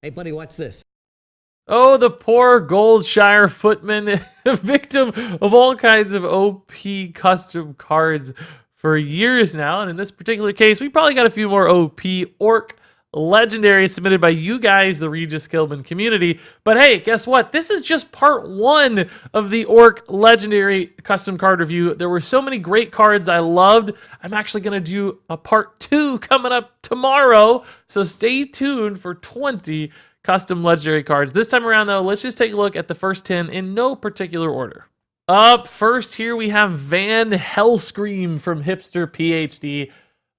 Hey, buddy, watch this. Oh, the poor Goldshire footman, victim of all kinds of OP custom cards for years now. And in this particular case, we probably got a few more OP Orc legendaries submitted by you guys, the RegisKillbin community. But hey, guess what? This is just part one of the Orc legendary custom card review. There were so many great cards I loved. I'm actually going to do a part two coming up tomorrow. So stay tuned for 20 custom legendary cards. This time around, though, let's just take a look at the first 10 in no particular order. Up first, here we have Van Hellscream from Hipster PhD.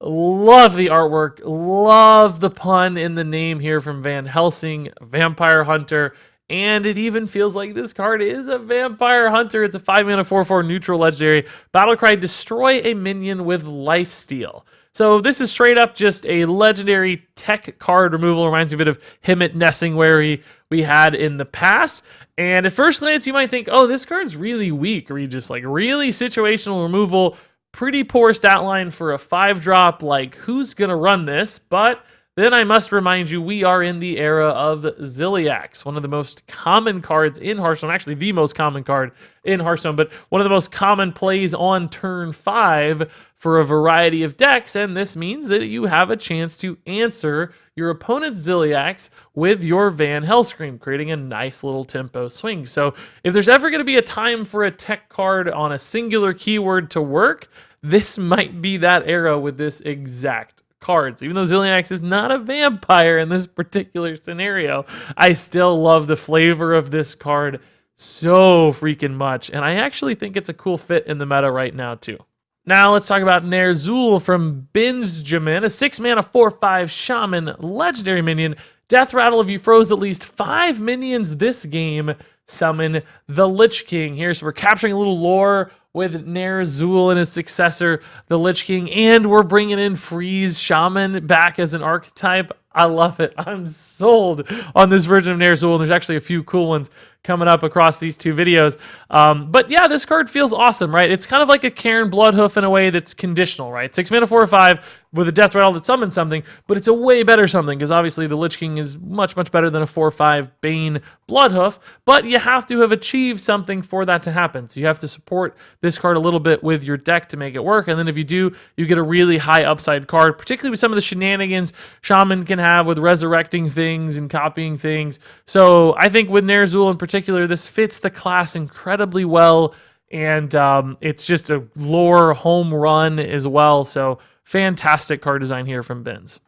Love the artwork. Love the pun in the name here from Van Helsing, Vampire Hunter. And it even feels like this card is a Vampire Hunter. It's a 5-mana 4/4 neutral legendary. Battlecry, destroy a minion with lifesteal. So this is straight up just a legendary tech card removal. Reminds me a bit of Himmet Nessingwary we had in the past. And at first glance, you might think, oh, this card's really weak, or you just like really situational removal. Pretty poor stat line for a 5-drop. Like, who's going to run this? But then I must remind you, we are in the era of Ziliax, one of the most common cards in Hearthstone, actually the most common card in Hearthstone, but one of the most common plays on turn 5 for a variety of decks, and this means that you have a chance to answer your opponent's Ziliax with your Van Hellscream, creating a nice little tempo swing. So if there's ever going to be a time for a tech card on a singular keyword to work, this might be that era with this exact cards. Even though Ziliax is not a vampire in this particular scenario, I still love the flavor of this card so freaking much, and I actually think it's a cool fit in the meta right now too. Now let's talk about NER Zhul from Benjamin, a 6-mana 4/5 shaman legendary minion. Death Rattle, if you froze at least 5 minions this game, summon the Lich King here. So we're capturing a little lore with NER Zhul and his successor, the Lich King, and we're bringing in Freeze Shaman back as an archetype. I love it. I'm sold on this version of NER Zhul, and there's actually a few cool ones coming up across these two videos. But yeah, this card feels awesome, right? It's kind of like a Cairn Bloodhoof in a way that's conditional, right? 6-mana 4/5 with a Death Rattle that summons something, but it's a way better something, because obviously the Lich King is much, much better than a 4/5 Bane Bloodhoof, but you have to have achieved something for that to happen. So you have to support this card a little bit with your deck to make it work, and then if you do, you get a really high upside card, particularly with some of the shenanigans Shaman can have with resurrecting things and copying things. So I think with NER Zhul in particular, this fits the class incredibly well, and it's just a lore home run as well. So fantastic card design here from Benz.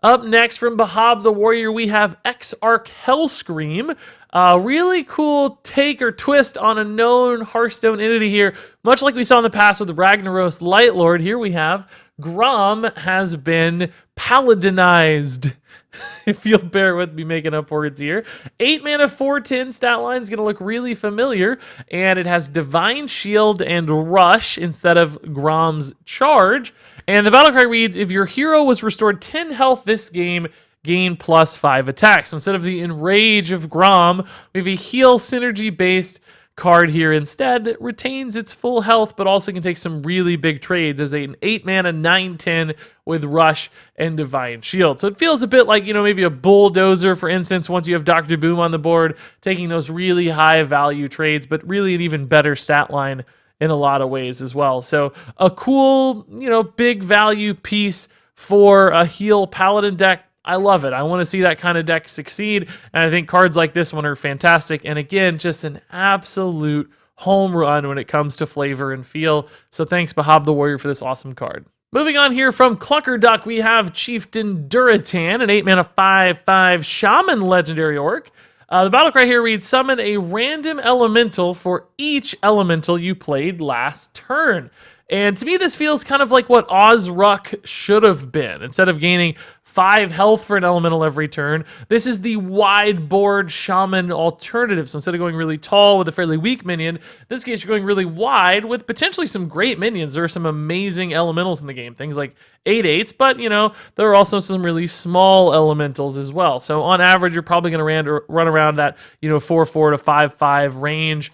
Up next from Bahab the Warrior, we have Xark Hellscream. Really cool take or twist on a known Hearthstone entity here. Much like we saw in the past with the Ragnaros Lightlord, here we have Grom has been paladinized. If you'll bear with me making up words here. 8-mana 4/10 stat line is going to look really familiar, and it has Divine Shield and Rush instead of Grom's Charge. And the battle cry reads, if your hero was restored 10 health this game, gain +5 attacks. So instead of the Enrage of Grom, we have a heal synergy-based card here instead that retains its full health, but also can take some really big trades as an 8-mana 9/10 with Rush and Divine Shield. So it feels a bit like, maybe a Bulldozer, for instance, once you have Dr. Boom on the board, taking those really high value trades, but really an even better stat line in a lot of ways as well. So a cool, big value piece for a heal Paladin deck. I love it. I want to see that kind of deck succeed, and I think cards like this one are fantastic. And again, just an absolute home run when it comes to flavor and feel. So thanks, Bahab the Warrior, for this awesome card. Moving on here from Clunker Duck, we have Chieftain Durotan, an 8-mana 5/5 Shaman legendary orc. The battle cry here reads, summon a random elemental for each elemental you played last turn. And to me, this feels kind of like what Ozruck should have been. Instead of gaining 5 health for an elemental every turn, this is the wide board shaman alternative. So instead of going really tall with a fairly weak minion, in this case you're going really wide with potentially some great minions. There are some amazing elementals in the game, things like 8/8s, but there are also some really small elementals as well. So on average, you're probably going to run around that 4/4 to 5/5 range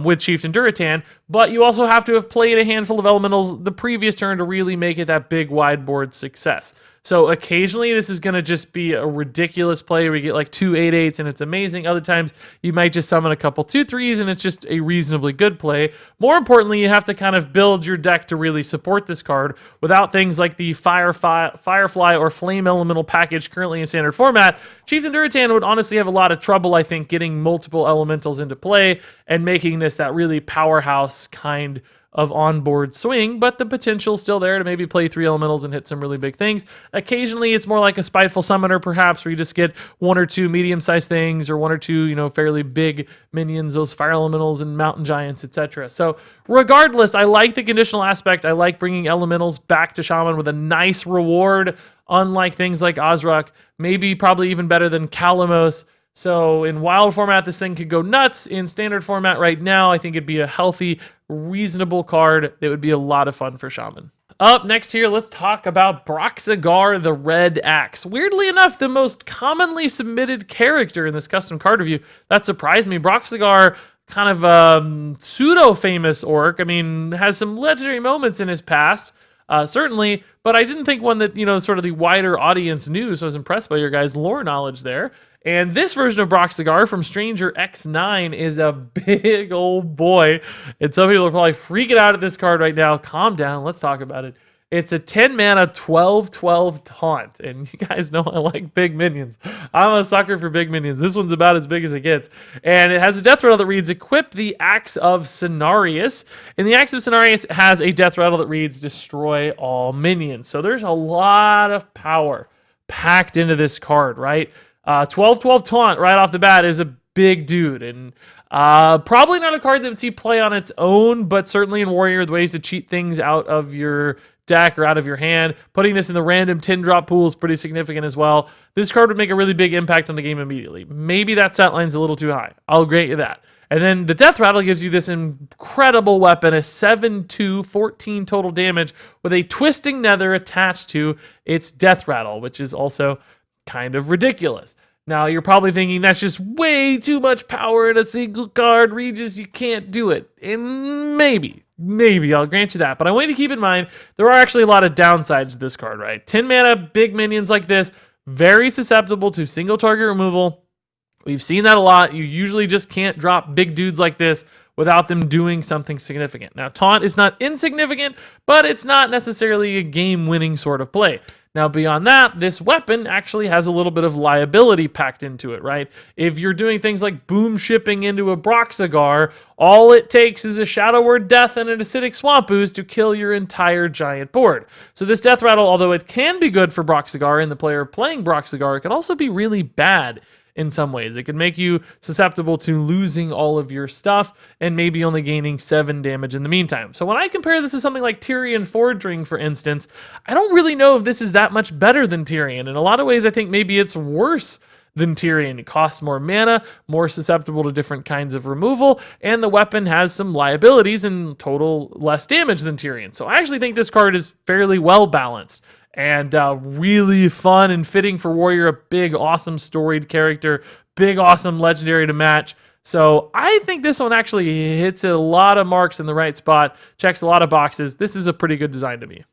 with Chieftain Durotan, but you also have to have played a handful of elementals the previous turn to really make it that big wide board success. So occasionally this is going to just be a ridiculous play where you get like 2 8/8s and it's amazing. Other times you might just summon a couple 2/3s and it's just a reasonably good play. More importantly, you have to kind of build your deck to really support this card without things like the Firefly or Flame Elemental package currently in standard format. Chieftain Durotan would honestly have a lot of trouble, I think, getting multiple elementals into play and making this that really powerhouse kind of onboard swing, but the potential's still there to maybe play 3 elementals and hit some really big things. Occasionally, it's more like a Spiteful Summoner, perhaps, where you just get 1 or 2 medium-sized things or 1 or 2, fairly big minions, those fire elementals and mountain giants, etc. So regardless, I like the conditional aspect. I like bringing elementals back to Shaman with a nice reward, unlike things like Xark, maybe probably even better than Kalamos. So in wild format, this thing could go nuts. In standard format right now, I think it'd be a healthy, reasonable card that would be a lot of fun for Shaman. Up next here, let's talk about Cigar, the Red Axe. Weirdly enough, the most commonly submitted character in this custom card review. That surprised me. Cigar, kind of a pseudo-famous orc. I mean, has some legendary moments in his past. Certainly, but I didn't think one that, sort of the wider audience knew, so I was impressed by your guys' lore knowledge there. And this version of Cigar from Stranger X9 is a big old boy. And some people are probably freaking out at this card right now. Calm down. Let's talk about it. It's a 10 mana 12/12 taunt. And you guys know I like big minions. I'm a sucker for big minions. This one's about as big as it gets. And it has a death rattle that reads, equip the Axe of Cenarius. And the Axe of Cenarius has a death rattle that reads, destroy all minions. So there's a lot of power packed into this card, right? 12/12 taunt right off the bat is a big dude, and probably not a card that would see play on its own, but certainly in Warrior, the ways to cheat things out of your deck or out of your hand. Putting this in the random 10-drop pool is pretty significant as well. This card would make a really big impact on the game immediately. Maybe that stat line's a little too high. I'll grant you that. And then the Death Rattle gives you this incredible weapon, a 7/2, 14 total damage with a Twisting Nether attached to its Death Rattle, which is also kind of ridiculous. Now, you're probably thinking that's just way too much power in a single card. Regis, you can't do it. And maybe, I'll grant you that. But I want you to keep in mind, there are actually a lot of downsides to this card, right? 10 mana, big minions like this, very susceptible to single target removal. We've seen that a lot. You usually just can't drop big dudes like this without them doing something significant. Now, Taunt is not insignificant, but it's not necessarily a game-winning sort of play. Now, beyond that, this weapon actually has a little bit of liability packed into it, right? If you're doing things like boom shipping into a Cigar, all it takes is a Shadow Word Death and an Acidic Swamp Ooze to kill your entire giant board. So this Death Rattle, although it can be good for Cigar and the player playing Cigar, it can also be really bad in some ways. It could make you susceptible to losing all of your stuff and maybe only gaining 7 damage in the meantime. So when I compare this to something like Tyrion Forging, for instance, I don't really know if this is that much better than Tyrion. In a lot of ways, I think maybe it's worse than Tyrion. It costs more mana, more susceptible to different kinds of removal, and the weapon has some liabilities and total less damage than Tyrion. So I actually think this card is fairly well balanced and really fun and fitting for Warrior, a big, awesome storied character, big, awesome legendary to match. So I think this one actually hits a lot of marks in the right spot, checks a lot of boxes. This is a pretty good design to me.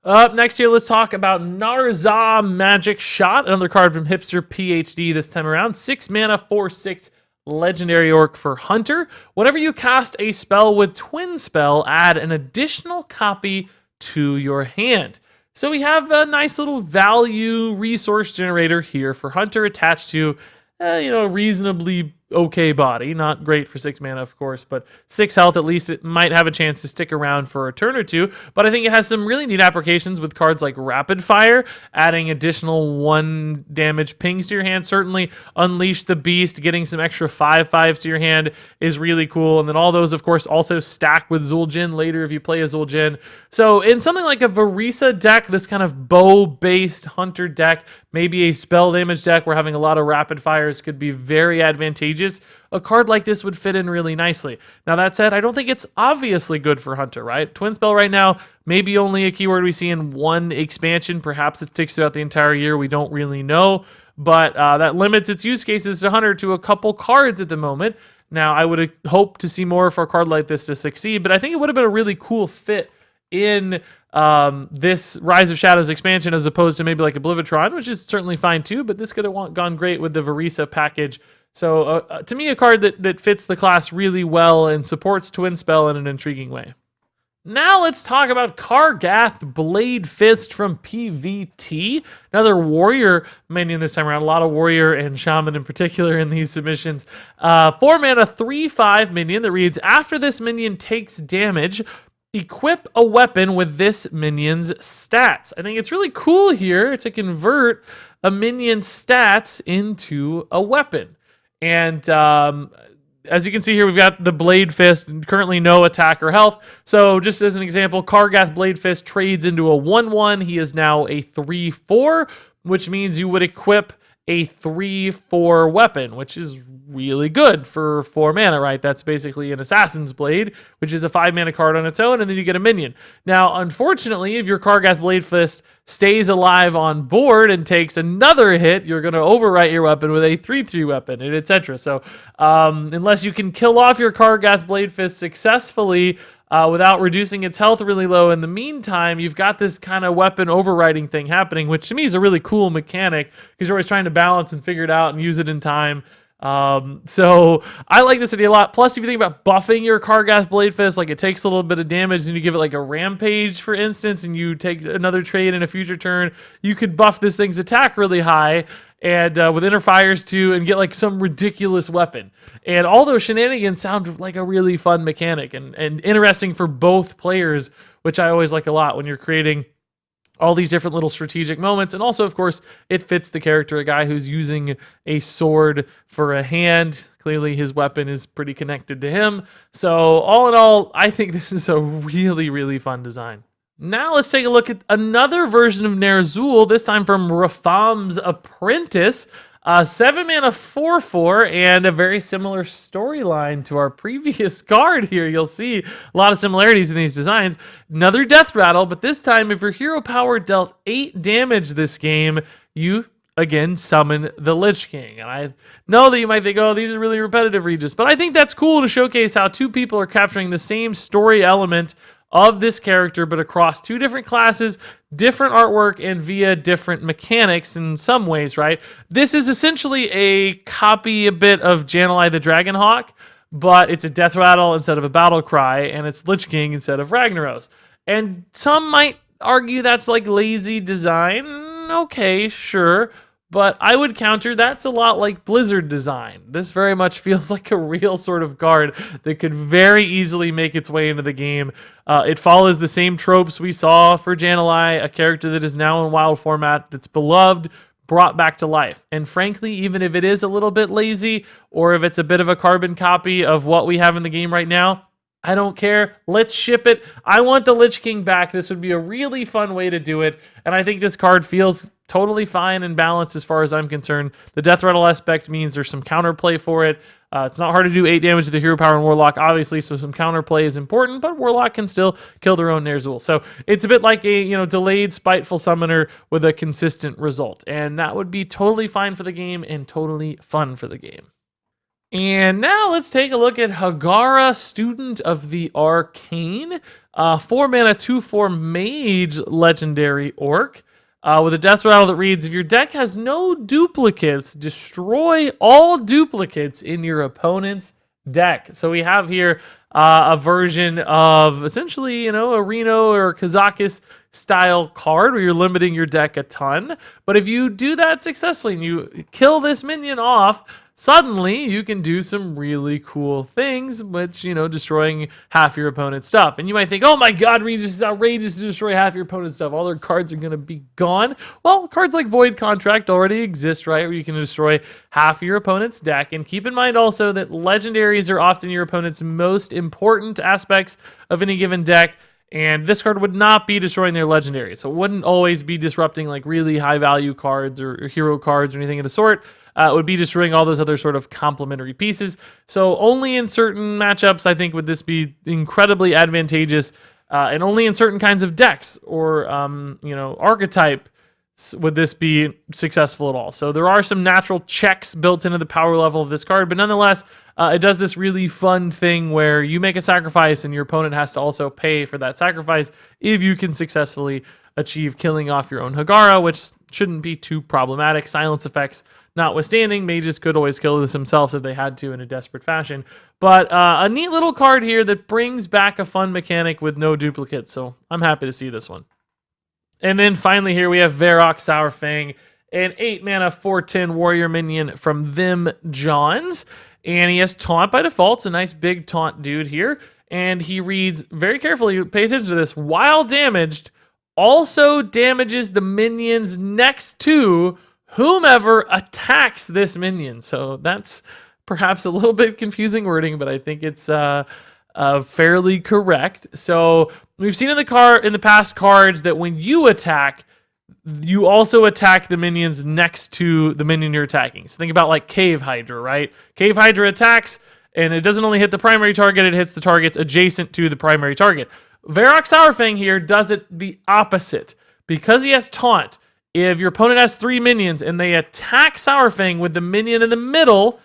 Up next here, let's talk about NER Zhul Magic Shot, another card from Hipster PhD this time around. 6 mana, 4/6 legendary orc for Hunter. Whenever you cast a spell with Twin Spell, add an additional copy to your hand. So we have a nice little value resource generator here for Hunter attached to, reasonably okay body. Not great for 6 mana, of course, but 6 health, at least it might have a chance to stick around for a turn or two. But I think it has some really neat applications with cards like Rapid Fire, adding additional 1 damage pings to your hand. Certainly Unleash the Beast, getting some extra 5/5s to your hand is really cool. And then all those, of course, also stack with Zul'jin later if you play a Zul'jin. So in something like a Varisa deck, this kind of bow-based Hunter deck, maybe a spell damage deck where having a lot of Rapid Fires could be very advantageous. A card like this would fit in really nicely. Now that said, I don't think it's obviously good for Hunter, right? Twin Spell right now, maybe only a keyword we see in 1 expansion. Perhaps it sticks throughout the entire year. We don't really know. But that limits its use cases to Hunter to a couple cards at the moment. Now, I would hope to see more for a card like this to succeed, but I think it would have been a really cool fit in this Rise of Shadows expansion as opposed to maybe like Oblivitron, which is certainly fine too, but this could have gone great with the Varisa package. So to me, a card that fits the class really well and supports Twin Spell in an intriguing way. Now let's talk about Cargass Blade Fist from PVT. Another warrior minion this time around. A lot of warrior and shaman in particular in these submissions. 4 mana, 3/5 minion that reads, after this minion takes damage, equip a weapon with this minion's stats. I think it's really cool here to convert a minion's stats into a weapon. And as you can see here, we've got the Blade Fist, currently no attack or health. So just as an example, Cargass Blade Fist trades into a 1/1. He is now a 3/4, which means you would equip a 3/4 weapon, which is really good for 4 mana, right? That's basically an Assassin's Blade, which is a 5 mana card on its own, and then you get a minion. Now, unfortunately, if your Cargass Blade Fist stays alive on board and takes another hit, you're going to overwrite your weapon with a 3/3 weapon, and etc. So, unless you can kill off your Cargass Blade Fist successfully without reducing its health really low in the meantime, you've got this kind of weapon overwriting thing happening, which to me is a really cool mechanic because you're always trying to balance and figure it out and use it in time. So I like this idea a lot. Plus, if you think about buffing your Cargass Blade Fist, like it takes a little bit of damage and you give it like a rampage, for instance, and you take another trade in a future turn, you could buff this thing's attack really high and with inner fires too, and get like some ridiculous weapon. And all those shenanigans sound like a really fun mechanic and interesting for both players, which I always like a lot when you're creating all these different little strategic moments. And also, of course, it fits the character, a guy who's using a sword for a hand. Clearly, his weapon is pretty connected to him. So all in all, I think this is a really, really fun design. Now let's take a look at another version of NER Zhul, this time from Rafam's Apprentice. 7 mana 4/4 and a very similar storyline to our previous card here. You'll see a lot of similarities in these designs. Another death rattle, but this time if your hero power dealt 8 damage this game, you again summon the Lich King. And I know that you might think, oh, these are really repetitive, Regis, but I think that's cool to showcase how two people are capturing the same story element of this character, but across 2 different classes, different artwork, and via different mechanics in some ways, right? This is essentially a copy a bit of Jan'alai the Dragonhawk, but it's a death rattle instead of a battle cry, and it's Lich King instead of Ragnaros. And some might argue that's like lazy design. Okay, sure. But I would counter that's a lot like Blizzard design. This very much feels like a real sort of card that could very easily make its way into the game. It follows the same tropes we saw for Jan'alai, a character that is now in wild format, that's beloved, brought back to life. And frankly, even if it is a little bit lazy, or if it's a bit of a carbon copy of what we have in the game right now, I don't care. Let's ship it. I want the Lich King back. This would be a really fun way to do it. And I think this card feels totally fine and balanced as far as I'm concerned. The death rattle aspect means there's some counterplay for it. It's not hard to do 8 damage to the hero power in Warlock, obviously, so some counterplay is important, but Warlock can still kill their own NER Zhul. So it's a bit like a delayed spiteful summoner with a consistent result. And that would be totally fine for the game and totally fun for the game. And now let's take a look at Gaara, Student of the Arcane. 4 mana, 2/4 mage legendary orc. With a death rattle that reads, if your deck has no duplicates, destroy all duplicates in your opponent's deck. So we have here a version of essentially, a Reno or Kazakus style card where you're limiting your deck a ton. But if you do that successfully and you kill this minion off, suddenly you can do some really cool things, which, destroying half your opponent's stuff. And you might think, oh my god, Regis, is outrageous to destroy half your opponent's stuff. All their cards are going to be gone. Well, cards like Void Contract already exist, right? Where you can destroy half your opponent's deck. And keep in mind also that legendaries are often your opponent's most important aspects of any given deck. And this card would not be destroying their legendaries. So it wouldn't always be disrupting like really high value cards or hero cards or anything of the sort. It would be destroying all those other sort of complementary pieces. So only in certain matchups, I think, would this be incredibly advantageous. And only in certain kinds of decks or, archetype would this be successful at all. So there are some natural checks built into the power level of this card, but nonetheless, it does this really fun thing where you make a sacrifice and your opponent has to also pay for that sacrifice if you can successfully achieve killing off your own Gaara, which shouldn't be too problematic. Silence effects notwithstanding, mages could always kill this themselves if they had to in a desperate fashion. But a neat little card here that brings back a fun mechanic with no duplicates, so I'm happy to see this one. And then finally here we have Varrock Sourfang, an 8-mana 4/10 warrior minion from Them Johns. And he has Taunt by default. It's a nice big taunt dude here. And he reads, very carefully, pay attention to this, while damaged, also damages the minions next to whomever attacks this minion. So that's perhaps a little bit confusing wording, but I think it's fairly correct. So we've seen in the past cards that when you attack, you also attack the minions next to the minion you're attacking. So think about like Cave Hydra, right? Cave Hydra attacks, and it doesn't only hit the primary target, it hits the targets adjacent to the primary target. Varrock Sourfang here does it the opposite. Because he has Taunt, if your opponent has 3 minions and they attack Sourfang with the minion in the middle,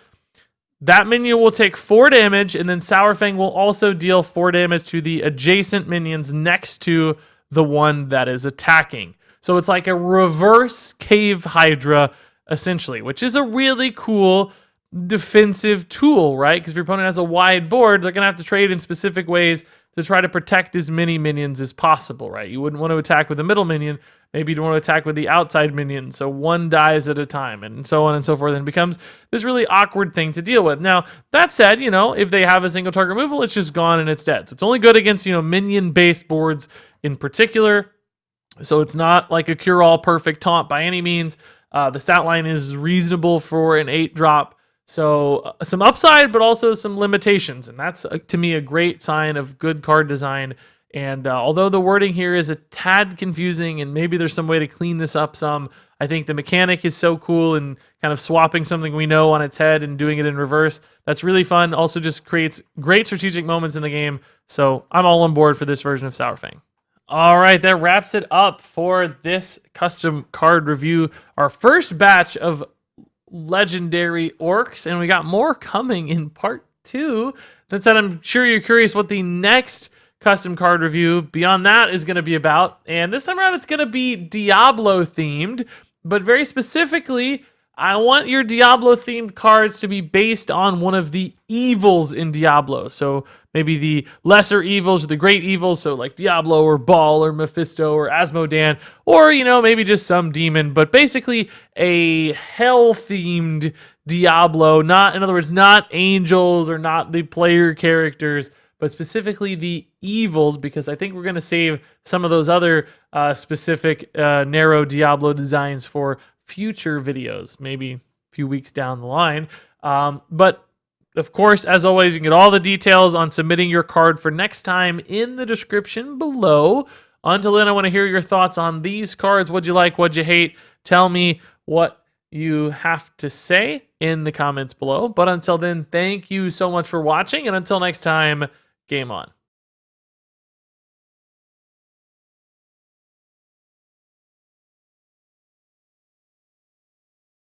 that minion will take 4 damage, and then Sourfang will also deal 4 damage to the adjacent minions next to the one that is attacking. So it's like a reverse Cave Hydra, essentially, which is a really cool defensive tool, right? Because if your opponent has a wide board, they're going to have to trade in specific ways to try to protect as many minions as possible, right? You wouldn't want to attack with the middle minion. Maybe you'd want to attack with the outside minion, so one dies at a time, and so on and so forth, and it becomes this really awkward thing to deal with. Now, that said, if they have a single target removal, it's just gone and it's dead. So it's only good against, minion-based boards in particular. So it's not like a cure-all perfect taunt by any means. The stat line is reasonable for an 8-drop. So some upside, but also some limitations. And that's, to me, a great sign of good card design. And although the wording here is a tad confusing and maybe there's some way to clean this up some, I think the mechanic is so cool and kind of swapping something we know on its head and doing it in reverse. That's really fun. Also just creates great strategic moments in the game. So I'm all on board for this version of Sourfang. All right, that wraps it up for this custom card review. Our first batch of legendary orcs, and we got more coming in part 2. That said, I'm sure you're curious what the next custom card review beyond that is going to be about. And this time around, it's going to be Diablo themed, but very specifically, I want your Diablo themed cards to be based on one of the evils in Diablo. So maybe the lesser evils or the great evils, so like Diablo or Baal or Mephisto or Asmodan, or maybe just some demon, but basically a hell themed Diablo, in other words, not angels or not the player characters, but specifically the evils, because I think we're going to save some of those other specific narrow Diablo designs for future videos, maybe a few weeks down the line. But of course, as always, you can get all the details on submitting your card for next time in the description below. Until then, I want to hear your thoughts on these cards. What'd you like? What'd you hate? Tell me what you have to say in the comments below. But until then, thank you so much for watching. And until next time, game on.